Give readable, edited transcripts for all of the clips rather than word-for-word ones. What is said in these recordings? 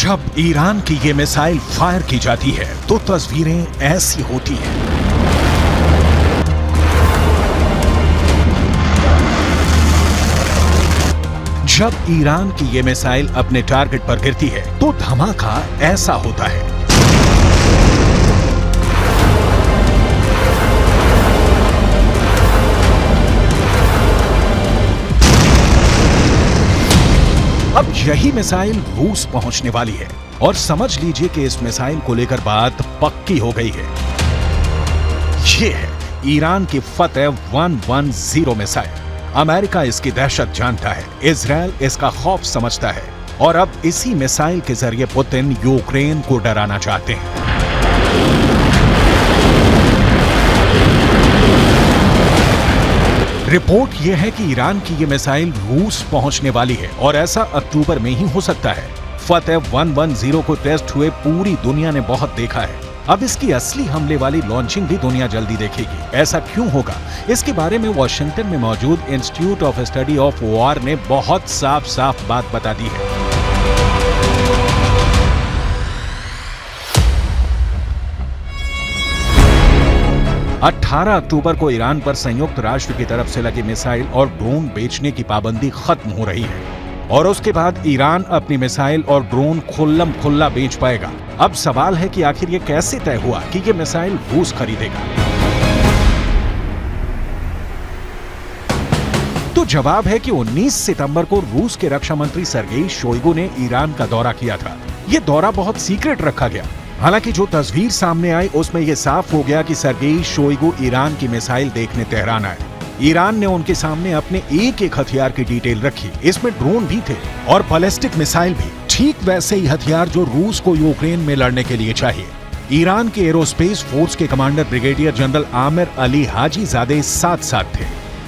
जब ईरान की ये मिसाइल फायर की जाती है तो तस्वीरें ऐसी होती हैं। जब ईरान की ये मिसाइल अपने टारगेट पर गिरती है तो धमाका ऐसा होता है। अब यही मिसाइल रूस पहुंचने वाली है और समझ लीजिए कि इस मिसाइल को लेकर बात पक्की हो गई है। ये है ईरान की फतेह 110 मिसाइल। अमेरिका इसकी दहशत जानता है, इजराइल इसका खौफ समझता है और अब इसी मिसाइल के जरिए पुतिन यूक्रेन को डराना चाहते हैं। रिपोर्ट यह है कि ईरान की यह मिसाइल रूस पहुंचने वाली है और ऐसा अक्टूबर में ही हो सकता है। फतेह 110 को टेस्ट हुए पूरी दुनिया ने बहुत देखा है। अब इसकी असली हमले वाली लॉन्चिंग भी दुनिया जल्दी देखेगी। ऐसा क्यों होगा, इसके बारे में वॉशिंगटन में मौजूद institute of study of war ने बहुत साफ साफ बात बता दी है। 18 अक्टूबर को ईरान पर संयुक्त राष्ट्र की तरफ से लगी मिसाइल और ड्रोन बेचने की पाबंदी खत्म हो रही है और उसके बाद ईरान अपनी मिसाइल और ड्रोन खुल्लम खुल्ला बेच पाएगा। अब सवाल है कि आखिर ये कैसे तय हुआ कि ये मिसाइल रूस खरीदेगा? तो जवाब है कि 19 सितंबर को रूस के रक्षा मंत्री सर्गेई शोइगु ने ईरान का दौरा किया था। ये दौरा बहुत सीक्रेट रखा गया। हालांकि जो तस्वीर सामने आई उसमें यह साफ हो गया कि सर्गेई शोइगु ईरान की मिसाइल देखने तेहरान आए। ईरान ने उनके सामने अपने एक एक हथियार की डिटेल रखी। इसमें ड्रोन भी थे और बैलिस्टिक मिसाइल भी, ठीक वैसे ही हथियार जो रूस को यूक्रेन में लड़ने के लिए चाहिए। ईरान के एरोस्पेस फोर्स के commander brigadier general Amir Ali Hajizadeh साथ साथ थे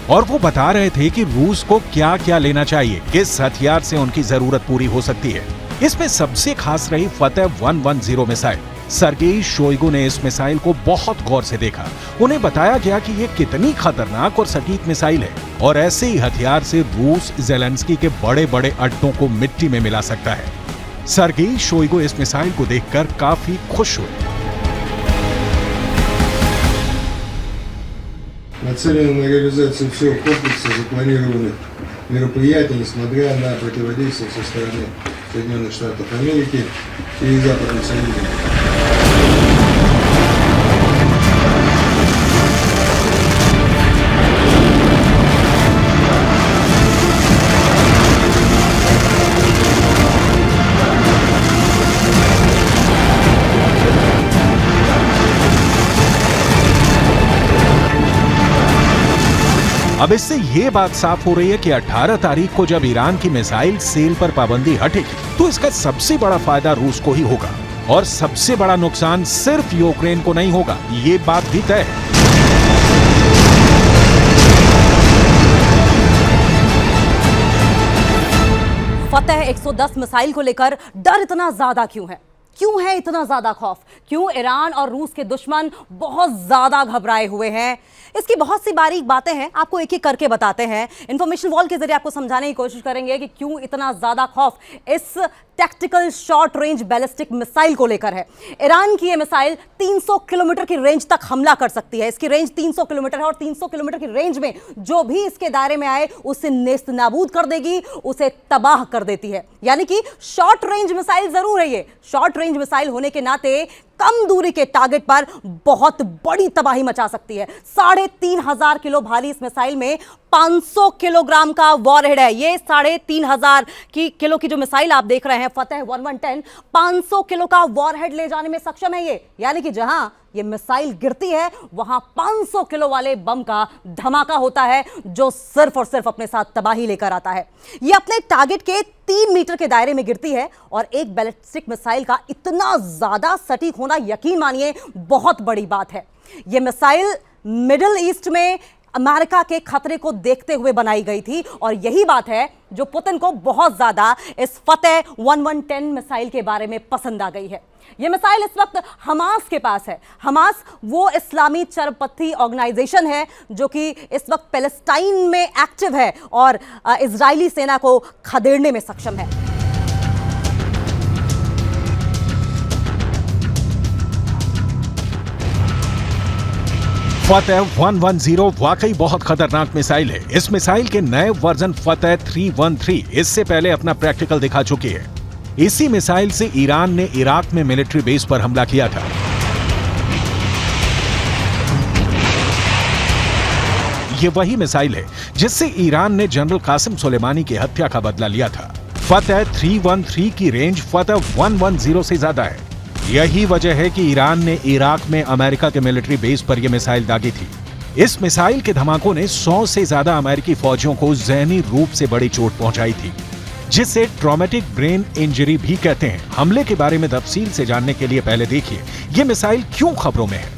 और वो बता रहे थे कि रूस को क्या क्या लेना चाहिए, किस हथियार से उनकी जरूरत पूरी हो सकती है। इसमें सबसे खास रही फतेह 110 मिसाइल। सर्गेई शोइगु ने इस मिसाइल को बहुत गौर से देखा। उन्हें बताया गया कि ये कितनी खतरनाक और सटीक मिसाइल है और ऐसे ही हथियार से रूस ज़ेलेंस्की के बड़े बड़े अड्डों को मिट्टी में मिला सकता है। सर्गेई शोइगु इस मिसाइल को देखकर काफी खुश हुए। Нацелена на реализацию всего комплекса запланированных мероприятий, несмотря на противодействие со стороны Соединенных Штатов Америки и Западных союзников. अब इससे ये बात साफ हो रही है कि 18 तारीख को जब ईरान की मिसाइल सेल पर पाबंदी हटेगी तो इसका सबसे बड़ा फायदा रूस को ही होगा और सबसे बड़ा नुकसान सिर्फ यूक्रेन को नहीं होगा, ये बात भी तय है। फतेह 110 मिसाइल को लेकर डर इतना ज्यादा क्यों है? क्यों है इतना ज्यादा खौफ? क्यों ईरान और रूस के दुश्मन बहुत ज्यादा घबराए हुए हैं? इसकी बहुत सी बारीक बातें हैं, आपको एक एक करके बताते हैं। इंफॉर्मेशन वॉल के जरिए आपको समझाने की कोशिश करेंगे कि क्यों इतना ज्यादा खौफ इस tactical short range ballistic missile को लेकर है। ईरान की यह मिसाइल 300 किलोमीटर की रेंज तक हमला कर सकती है। इसकी रेंज 300 किलोमीटर है और 300 किलोमीटर की रेंज में जो भी इसके दायरे में आए उसे नेस्त नाबूद कर देगी, उसे तबाह कर देती है। यानी कि शॉर्ट रेंज मिसाइल जरूर है ये, शॉर्ट रेंज मिसाइल होने के नाते कम दूरी के टारगेट पर बहुत बड़ी तबाही मचा सकती है। 3500 किलो भारी इस मिसाइल में 500 किलोग्राम का वॉरहेड है। ये 3500 किलो की जो मिसाइल आप देख रहे हैं फतेह 110, 500 किलो का वॉरहेड ले जाने में सक्षम है ये। यानी कि जहां ये मिसाइल गिरती है वहां 500 किलो वाले बम का धमाका होता है जो सिर्फ और सिर्फ अपने साथ तबाही लेकर आता है। ये अपने टारगेट के 3 मीटर के दायरे में गिरती है और एक बैलिस्टिक मिसाइल का इतना ज्यादा सटीक होना, यकीन मानिए, बहुत बड़ी बात है। ये मिसाइल मिडिल ईस्ट में अमेरिका के खतरे को देखते हुए बनाई गई थी और यही बात है जो पुतिन को बहुत ज्यादा इस फतेह 110 मिसाइल के बारे में पसंद आ गई है। यह मिसाइल इस वक्त हमास के पास है। हमास वो इस्लामी चरमपंथी ऑर्गेनाइजेशन है जो कि इस वक्त पैलेस्टाइन में एक्टिव है और इजरायली सेना को खदेड़ने में सक्षम है। फतेह 110 वाकई बहुत खतरनाक मिसाइल है। इस मिसाइल के नए वर्जन फतेह 313 इससे पहले अपना प्रैक्टिकल दिखा चुकी है। इसी मिसाइल से ईरान ने इराक में मिलिट्री बेस पर हमला किया था। ये वही मिसाइल है जिससे ईरान ने जनरल कासिम सुलेमानी की हत्या का बदला लिया था। फतेह 313 की रेंज फतेह 110 से ज्यादा है। यही वजह है कि ईरान ने इराक में अमेरिका के मिलिट्री बेस पर यह मिसाइल दागी थी। इस मिसाइल के धमाकों ने 100 से ज्यादा अमेरिकी फौजियों को जहनी रूप से बड़ी चोट पहुंचाई थी, जिसे ट्रॉमेटिक ब्रेन इंजरी भी कहते हैं। हमले के बारे में तफसील से जानने के लिए पहले देखिए यह मिसाइल क्यों खबरों में है।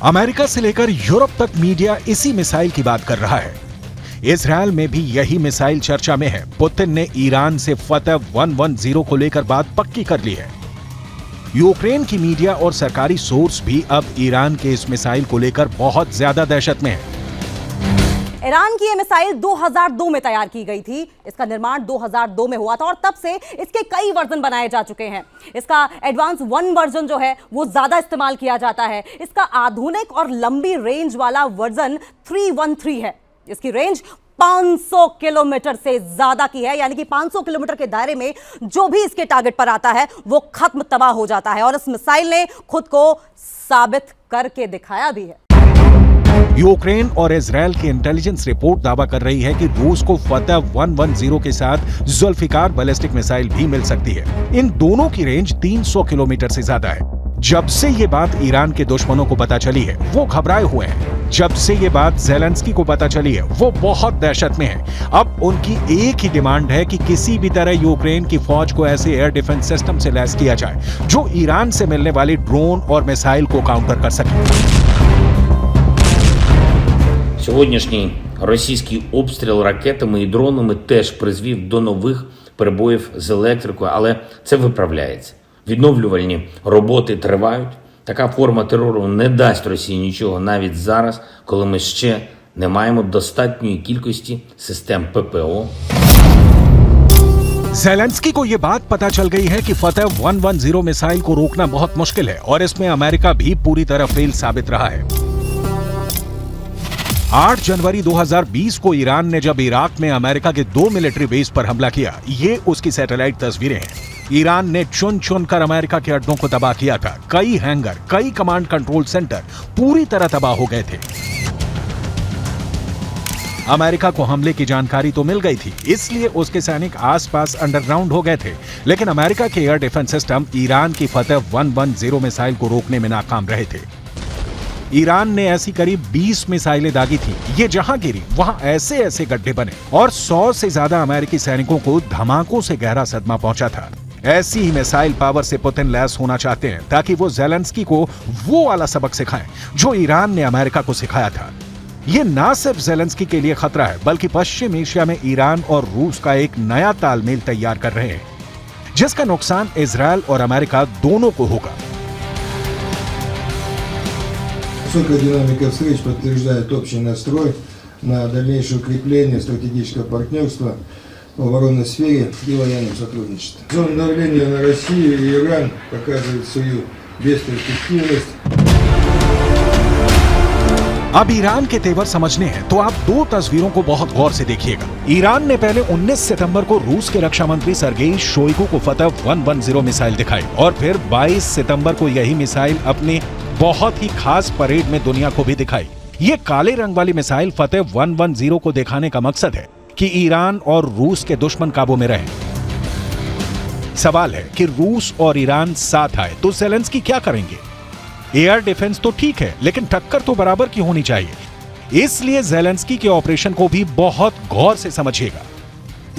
अमेरिका से लेकर यूरोप तक मीडिया इसी मिसाइल की बात कर रहा है। इजरायल में भी यही मिसाइल चर्चा में है। पुतिन ने ईरान से फतेह 110 को लेकर बात पक्की कर ली है। यूक्रेन की मीडिया और सरकारी सोर्स भी अब ईरान के इस मिसाइल को लेकर बहुत ज्यादा दहशत में है। ईरान की यह मिसाइल 2002 में तैयार की गई थी। इसका निर्माण 2002 में हुआ था और तब से इसके कई वर्जन बनाए जा चुके हैं। इसका एडवांस 1 वर्जन जो है वो ज्यादा इस्तेमाल किया जाता है। इसका आधुनिक और लंबी रेंज वाला वर्जन 313 है। इसकी रेंज 500 किलोमीटर से ज्यादा की है, यानी कि 500 किलोमीटर के दायरे में जो भी इसके टारगेट पर आता है वो खत्म तबाह हो जाता है। और इस मिसाइल ने खुद को साबित करके दिखाया भी है। यूक्रेन और इजरायल की इंटेलिजेंस रिपोर्ट दावा कर रही है कि रूस को फतेह 110 के साथ जुल्फिकार बैलिस्टिक मिसाइल भी मिल सकती है। इन दोनों की रेंज 300 किलोमीटर से ज्यादा है। जब से ये बात ईरान के दुश्मनों को पता चली है वो घबराए हुए हैं। जब से ये बात ज़ेलेंस्की को पता चली है वो बहुत दहशत में है। अब उनकी एक ही डिमांड है कि किसी भी तरह यूक्रेन की फौज को ऐसे एयर डिफेंस सिस्टम से लैस किया जाए जो ईरान से मिलने वाली ड्रोन और मिसाइल को काउंटर कर सके। Сьогоднішній російський обстріл ракетами і дронами теж призвів до нових перебоїв з електрикою, але це виправляється. Відновлювальні роботи тривають. Така форма терору не дасть Росії нічого навіть зараз, коли ми ще не маємо достатньої кількості систем ППО. ज़ेलेंस्की को यह बात पता चल गई है कि फतेह 110 मिसाइल को रोकना बहुत मुश्किल है और इसमें अमेरिका भी पूरी तरह फेल साबित रहा है। 8 जनवरी 2020 को ईरान ने जब इराक में अमेरिका के 2 मिलिट्री बेस पर हमला किया, ये उसकी सैटेलाइट तस्वीरें हैं। ईरान ने चुन चुन कर अमेरिका के अड्डों को तबाह किया था। कई हैंगर, कई कमांड कंट्रोल सेंटर पूरी तरह तबाह हो गए थे। अमेरिका को हमले की जानकारी तो मिल गई थी, इसलिए उसके सैनिक आसपास अंडरग्राउंड हो गए थे। लेकिन अमेरिका के एयर डिफेंस सिस्टम ईरान की फतेह 110 मिसाइल को रोकने में नाकाम रहे थे। ईरान ने ऐसी करीब 20 मिसाइलें दागी थी। ये जहां गिरी वहां ऐसे ऐसे गड्ढे बने और 100 से ज्यादा अमेरिकी सैनिकों को धमाकों से गहरा सदमा पहुंचा था। ऐसी ही मिसाइल पावर से पुतिन लैस होना चाहते हैं ताकि वो ज़ेलेंस्की को वो वाला सबक सिखाएं जो ईरान ने अमेरिका को सिखाया था। ये ना सिर्फ ज़ेलेंस्की के लिए खतरा है बल्कि पश्चिम एशिया में ईरान और रूस का एक नया तालमेल तैयार कर रहे हैं, जिसका नुकसान इजरायल और अमेरिका दोनों को होगा। Высокая динамика встреч подтверждает общий настрой на дальнейшее укрепление стратегического партнерства в оборонной сфере и военном сотрудничестве. Зона давления на Россию и Иран показывает свою бесперспективность. अब ईरान के तेवर समझने हैं तो आप 2 तस्वीरों को बहुत गौर से देखिएगा। ईरान ने पहले 19 सितंबर को रूस के रक्षा मंत्री सर्गेई शोइगु को फतेह 110 मिसाइल दिखाई और फिर 22 सितंबर को यही मिसाइल अपने बहुत ही खास परेड में दुनिया को भी दिखाई। ये काले रंग वाली मिसाइल फतेह 110 को दिखाने का मकसद है कि ईरान और रूस के दुश्मन काबू में रहें। सवाल है कि रूस और ईरान साथ आए तो ज़ेलेंस्की क्या करेंगे? एयर डिफेंस तो ठीक है, लेकिन टक्कर तो बराबर की होनी चाहिए। इसलिए ज़ेलेंस्की के ऑपरेशन को भी बहुत गौर से समझिएगा।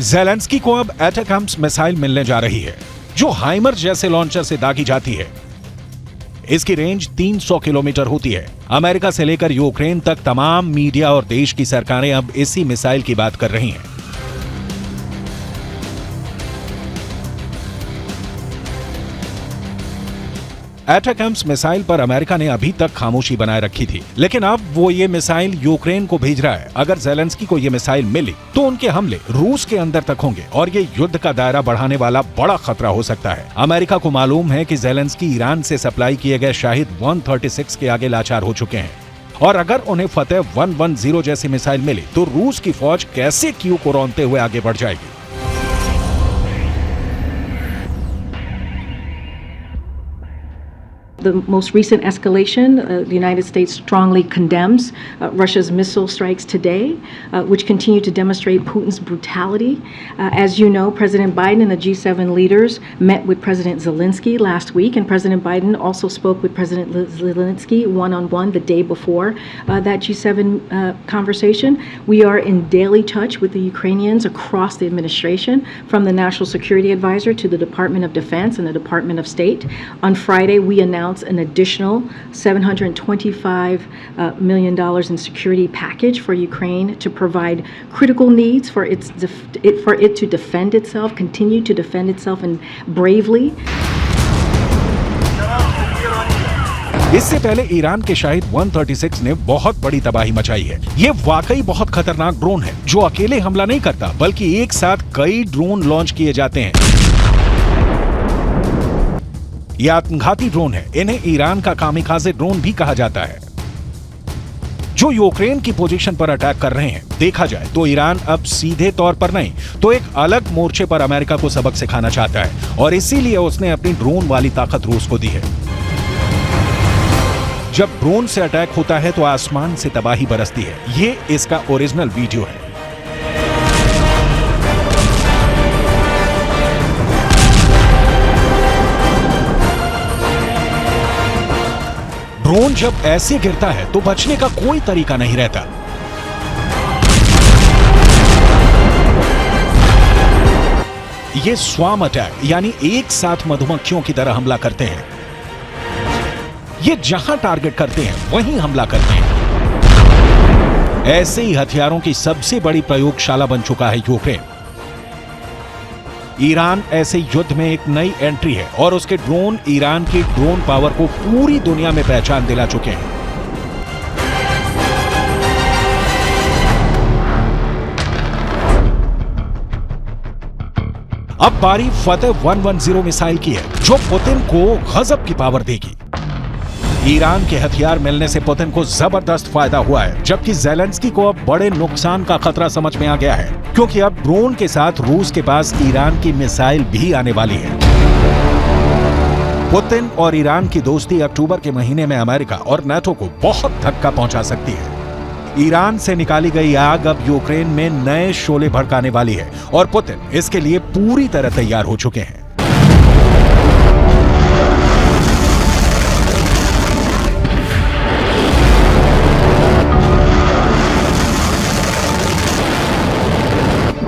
ज़ेलेंस्की को अब एटैकम्स मिसाइल मिलने जा रही है जो हाइमर जैसे लॉन्चर से दागी जाती है। इसकी रेंज 300 किलोमीटर होती है। अमेरिका से लेकर यूक्रेन तक तमाम मीडिया और देश की सरकारें अब इसी मिसाइल की बात कर रही हैं। एटैकम्स मिसाइल पर अमेरिका ने अभी तक खामोशी बनाए रखी थी, लेकिन अब वो ये मिसाइल यूक्रेन को भेज रहा है। अगर ज़ेलेंस्की को ये मिसाइल मिली तो उनके हमले रूस के अंदर तक होंगे और ये युद्ध का दायरा बढ़ाने वाला बड़ा खतरा हो सकता है। अमेरिका को मालूम है कि ज़ेलेंस्की ईरान से सप्लाई किए गए शाहिद 136 के आगे लाचार हो चुके हैं, और अगर उन्हें फतेह 110 जैसी मिसाइल मिली तो रूस की फौज कैसे कीव को रौंदते हुए आगे बढ़ जाएगी। The most recent escalation, the United States strongly condemns Russia's missile strikes today, which continue to demonstrate Putin's brutality. As you know, President Biden and the G7 leaders met with President Zelensky last week, and President Biden also spoke with President Zelensky one-on-one the day before that G7 conversation. We are in daily touch with the Ukrainians across the administration, from the National Security Advisor to the Department of Defense and the Department of State. On Friday, we announced an additional $725 million in security package for Ukraine to provide critical needs for it to defend itself, continue to defend itself, and bravely. इससे पहले Iran के शाहिद 136 ने बहुत बड़ी तबाही मचाई है। ये वाकई बहुत खतरनाक ड्रोन है जो अकेले हमला नहीं करता, बल्कि एक साथ कई ड्रोन लॉन्च किए जाते हैं। ये आत्मघाती ड्रोन है। इन्हें ईरान का कामिकाज़े ड्रोन भी कहा जाता है, जो यूक्रेन की पोजीशन पर अटैक कर रहे हैं। देखा जाए तो ईरान अब सीधे तौर पर नहीं तो एक अलग मोर्चे पर अमेरिका को सबक सिखाना चाहता है, और इसीलिए उसने अपनी ड्रोन वाली ताकत रूस को दी है। जब ड्रोन से अटैक होता है तो आसमान से तबाही बरसती है। ये इसका ओरिजिनल वीडियो है। ड्रोन जब ऐसे गिरता है तो बचने का कोई तरीका नहीं रहता। ये स्वार्म अटैक यानी एक साथ मधुमक्खियों की तरह हमला करते हैं। ये जहां टारगेट करते हैं वहीं हमला करते हैं। ऐसे ही हथियारों की सबसे बड़ी प्रयोगशाला बन चुका है यूक्रेन। ईरान ऐसे युद्ध में एक नई एंट्री है, और उसके ड्रोन ईरान की ड्रोन पावर को पूरी दुनिया में पहचान दिला चुके हैं। अब बारी फतेह 110 मिसाइल की है, जो पुतिन को गजब की पावर देगी। ईरान के हथियार मिलने से पुतिन को जबरदस्त फायदा हुआ है, जबकि ज़ेलेंस्की को अब बड़े नुकसान का खतरा समझ में आ गया है, क्योंकि अब ड्रोन के साथ रूस के पास ईरान की मिसाइल भी आने वाली है। पुतिन और ईरान की दोस्ती अक्टूबर के महीने में अमेरिका और नाटो को बहुत धक्का पहुंचा सकती है। ईरान से निकाली गई आग अब यूक्रेन में नए शोले भड़काने वाली है, और पुतिन इसके लिए पूरी तरह तैयार हो चुके हैं।